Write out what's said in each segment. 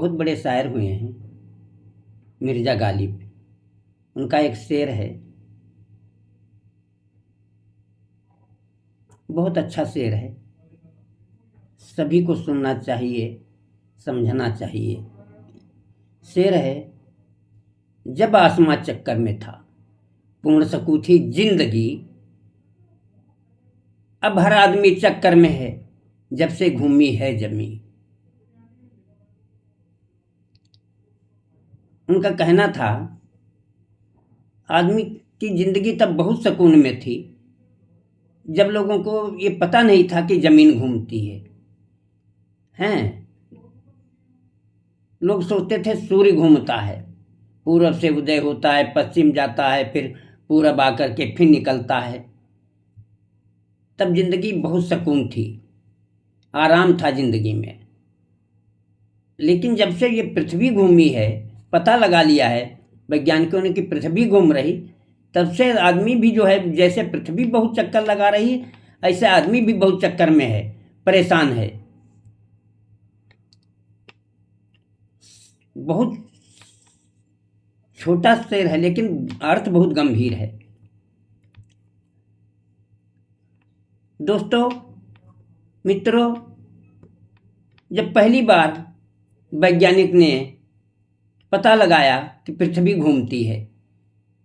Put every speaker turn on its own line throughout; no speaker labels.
बहुत बड़े शायर हुए हैं, मिर्ज़ा गालिब। उनका एक शेर है, बहुत अच्छा शेर है, सभी को सुनना चाहिए, समझना चाहिए। शेर है, जब आसमां चक्कर में था, पूर्ण सकू थी जिंदगी, अब हर आदमी चक्कर में है, जब से घूमी है जमी। उनका कहना था, आदमी की जिंदगी तब बहुत सुकून में थी जब लोगों को ये पता नहीं था कि जमीन घूमती है। हैं, लोग सोचते थे सूर्य घूमता है, पूरब से उदय होता है, पश्चिम जाता है, फिर पूरब आकर के फिर निकलता है। तब जिंदगी बहुत सुकून थी, आराम था जिंदगी में। लेकिन जब से ये पृथ्वी घूमी है, पता लगा लिया है वैज्ञानिकों ने कि पृथ्वी घूम रही, तब से आदमी भी जो है, जैसे पृथ्वी बहुत चक्कर लगा रही है, ऐसे आदमी भी बहुत चक्कर में है, परेशान है। बहुत छोटा शेर है लेकिन अर्थ बहुत गंभीर है। दोस्तों, मित्रों, जब पहली बार वैज्ञानिक ने पता लगाया कि पृथ्वी घूमती है,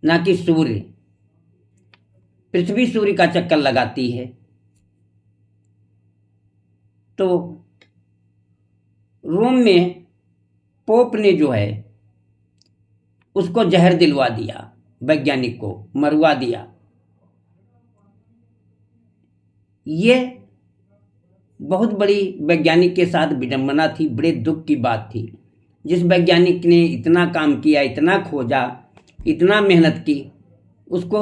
ना कि सूर्य, पृथ्वी सूर्य का चक्कर लगाती है, तो रोम में पोप ने जो है उसको जहर दिलवा दिया, वैज्ञानिक को मरवा दिया। ये बहुत बड़ी वैज्ञानिक के साथ विडंबना थी, बड़े दुख की बात थी। जिस वैज्ञानिक ने इतना काम किया, इतना खोजा, इतना मेहनत की, उसको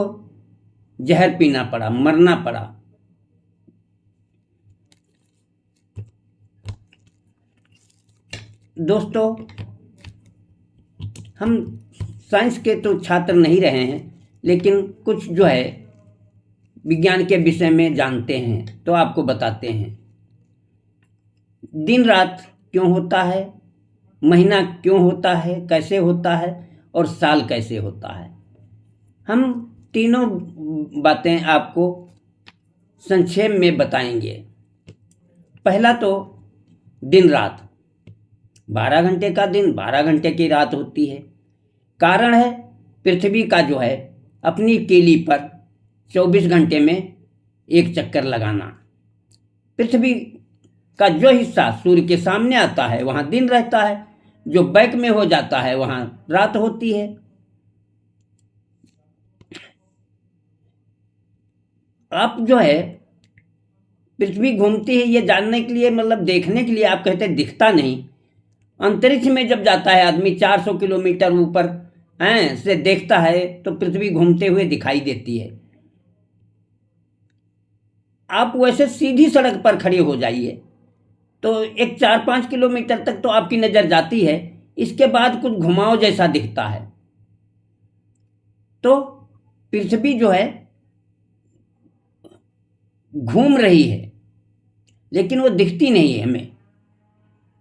जहर पीना पड़ा, मरना पड़ा। दोस्तों, हम साइंस के तो छात्र नहीं रहे हैं, लेकिन कुछ जो है विज्ञान के विषय में जानते हैं, तो आपको बताते हैं। दिन रात क्यों होता है, महीना क्यों होता है, कैसे होता है, और साल कैसे होता है, हम तीनों बातें आपको संक्षेप में बताएंगे। पहला तो दिन रात, 12 घंटे का दिन, 12 घंटे की रात होती है। कारण है पृथ्वी का जो है अपनी केली पर 24 घंटे में एक चक्कर लगाना। पृथ्वी का जो हिस्सा सूर्य के सामने आता है वहाँ दिन रहता है, जो बैक में हो जाता है वहाँ रात होती है। आप जो है पृथ्वी घूमती है ये जानने के लिए, मतलब देखने के लिए, आप कहते हैं दिखता नहीं, अंतरिक्ष में जब जाता है आदमी 400 किलोमीटर ऊपर से देखता है तो पृथ्वी घूमते हुए दिखाई देती है। आप वैसे सीधी सड़क पर खड़े हो जाइए तो एक 4-5 किलोमीटर तक तो आपकी नजर जाती है, इसके बाद कुछ घुमाव जैसा दिखता है। तो पृथ्वी जो है घूम रही है, लेकिन वो दिखती नहीं है हमें।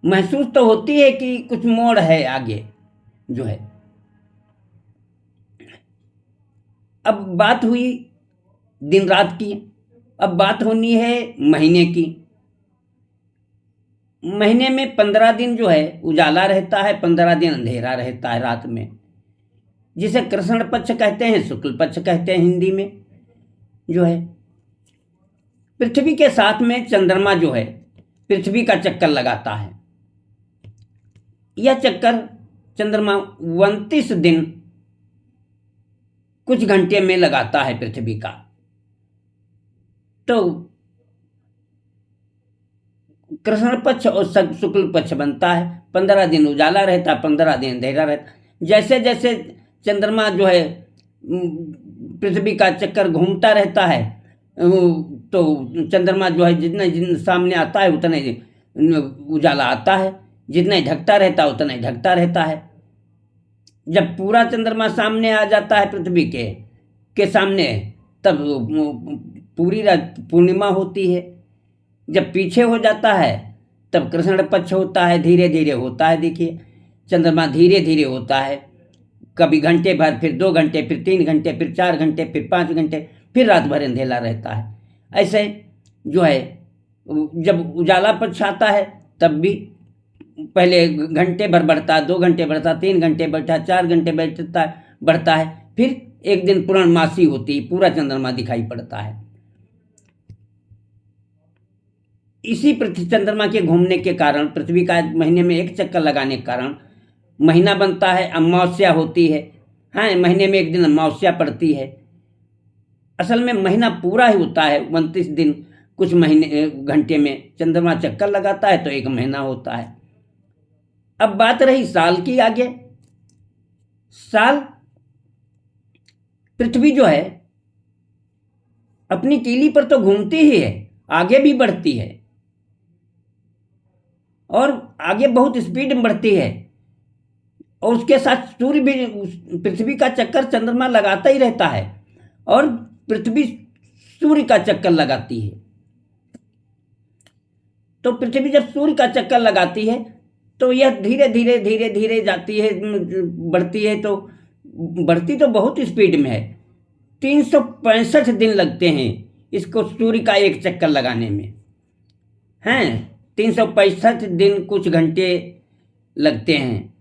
महसूस तो होती है कि कुछ मोड़ है आगे जो है। अब बात हुई दिन रात की, अब बात होनी है महीने की। महीने में 15 दिन जो है उजाला रहता है, 15 दिन अंधेरा रहता है रात में, जिसे कृष्ण पक्ष कहते हैं, शुक्ल पक्ष कहते हैं हिंदी में जो है। पृथ्वी के साथ में चंद्रमा जो है पृथ्वी का चक्कर लगाता है। यह चक्कर चंद्रमा 29 दिन कुछ घंटे में लगाता है पृथ्वी का। तो कृष्ण पक्ष और शुक्ल पक्ष बनता है। 15 दिन उजाला रहता, 15 दिन अंधेरा रहता। जैसे जैसे चंद्रमा जो है पृथ्वी का चक्कर घूमता रहता है, तो चंद्रमा जो है जितना सामने आता है उतना ही उजाला आता है, जितना ही ढकता रहता है उतना ही ढकता रहता है। जब पूरा चंद्रमा सामने आ जाता है पृथ्वी के सामने, तब पूरी रात पूर्णिमा होती है। जब पीछे हो जाता है तब कृष्ण पक्ष होता है, धीरे धीरे होता है। देखिए चंद्रमा धीरे धीरे होता है, कभी घंटे भर, फिर 2 घंटे, फिर 3 घंटे, फिर 4 घंटे, फिर 5 घंटे, फिर रात भर अंधेला रहता है। ऐसे जो है जब उजाला पक्ष आता है तब भी पहले घंटे भर बढ़ता है, 2 घंटे बढ़ता है, 3 घंटे बढ़ता है, 4 घंटे बढ़ता है, फिर एक दिन पूर्णमासी होती है, पूरा चंद्रमा दिखाई पड़ता है। इसी पृथ्वी चंद्रमा के घूमने के कारण, पृथ्वी का महीने में एक चक्कर लगाने के कारण महीना बनता है, अमावस्या होती है। हाँ, महीने में एक दिन अमावस्या पड़ती है। असल में महीना पूरा ही होता है 29 दिन, कुछ महीने घंटे में चंद्रमा चक्कर लगाता है तो एक महीना होता है। अब बात रही साल की आगे। साल, पृथ्वी जो है अपनी तीली पर तो घूमती ही है, आगे भी बढ़ती है और आगे बहुत स्पीड में बढ़ती है, और उसके साथ सूर्य भी, पृथ्वी का चक्कर चंद्रमा लगाता ही रहता है और पृथ्वी सूर्य का चक्कर लगाती है। तो पृथ्वी जब सूर्य का चक्कर लगाती है तो यह धीरे धीरे धीरे धीरे जाती है, बढ़ती है। तो बढ़ती तो बहुत स्पीड में है, 365 दिन लगते हैं इसको सूर्य का एक चक्कर लगाने में। हैं 365 दिन, कुछ घंटे लगते हैं।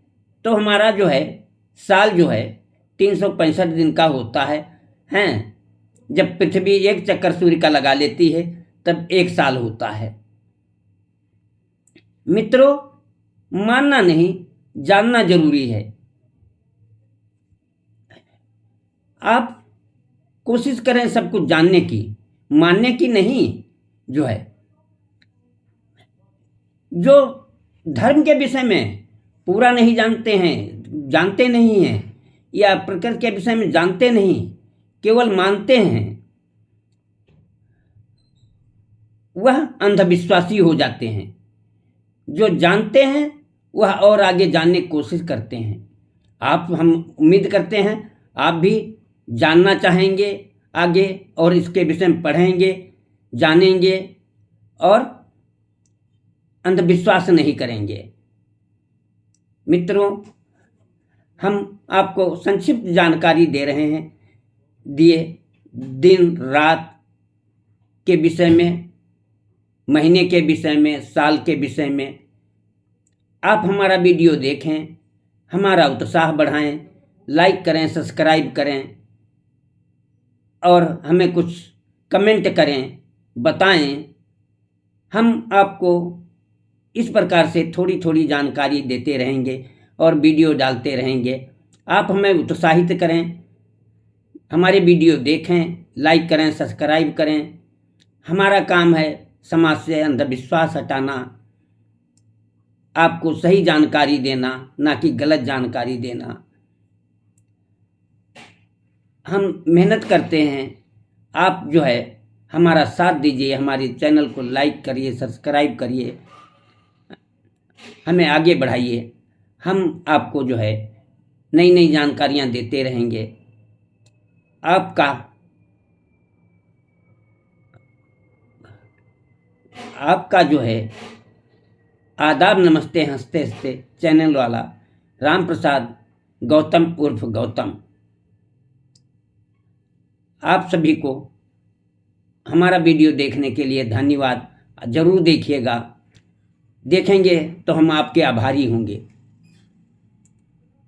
तो हमारा जो है साल जो है 365 दिन का होता है। हैं जब पृथ्वी एक चक्कर सूर्य का लगा लेती है तब एक साल होता है। मित्रों, मानना नहीं, जानना जरूरी है। आप कोशिश करें सब कुछ जानने की, मानने की नहीं। जो है जो धर्म के विषय में पूरा नहीं जानते हैं, जानते नहीं हैं, या प्रकृति के विषय में जानते नहीं, केवल मानते हैं, वह अंधविश्वासी हो जाते हैं। जो जानते हैं वह और आगे जानने की कोशिश करते हैं। हम उम्मीद करते हैं आप भी जानना चाहेंगे आगे, और इसके विषय में पढ़ेंगे, जानेंगे और अंधविश्वास नहीं करेंगे। मित्रों, हम आपको संक्षिप्त जानकारी दे रहे हैं, दिए दिन रात के विषय में, महीने के विषय में, साल के विषय में। आप हमारा वीडियो देखें, हमारा उत्साह बढ़ाएं, लाइक करें, सब्सक्राइब करें और हमें कुछ कमेंट करें, बताएं। हम आपको इस प्रकार से थोड़ी थोड़ी जानकारी देते रहेंगे और वीडियो डालते रहेंगे। आप हमें उत्साहित करें, हमारे वीडियो देखें, लाइक करें, सब्सक्राइब करें। हमारा काम है समाज से अंधविश्वास हटाना, आपको सही जानकारी देना, ना कि गलत जानकारी देना। हम मेहनत करते हैं, आप जो है हमारा साथ दीजिए, हमारे चैनल को लाइक करिए, सब्सक्राइब करिए, हमें आगे बढ़ाइए। हम आपको जो है नई नई जानकारियां देते रहेंगे। आपका जो है आदाब, नमस्ते, हंसते हंसते चैनल वाला राम प्रसाद गौतम उर्फ गौतम। आप सभी को हमारा वीडियो देखने के लिए धन्यवाद। जरूर देखिएगा, देखेंगे तो हम आपके आभारी होंगे।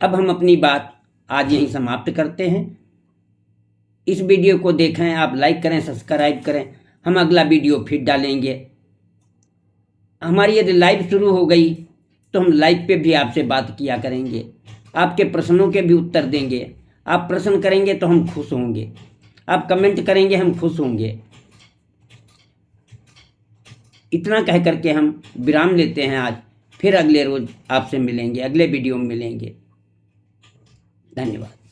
अब हम अपनी बात आज यहीं समाप्त करते हैं। इस वीडियो को देखें, आप लाइक करें, सब्सक्राइब करें। हम अगला वीडियो फिर डालेंगे। हमारी यदि लाइव शुरू हो गई तो हम लाइव पे भी आपसे बात किया करेंगे, आपके प्रश्नों के भी उत्तर देंगे। आप प्रश्न करेंगे तो हम खुश होंगे, आप कमेंट करेंगे हम खुश होंगे। इतना कह करके हम विराम लेते हैं आज। फिर अगले रोज आपसे मिलेंगे, अगले वीडियो में मिलेंगे। धन्यवाद।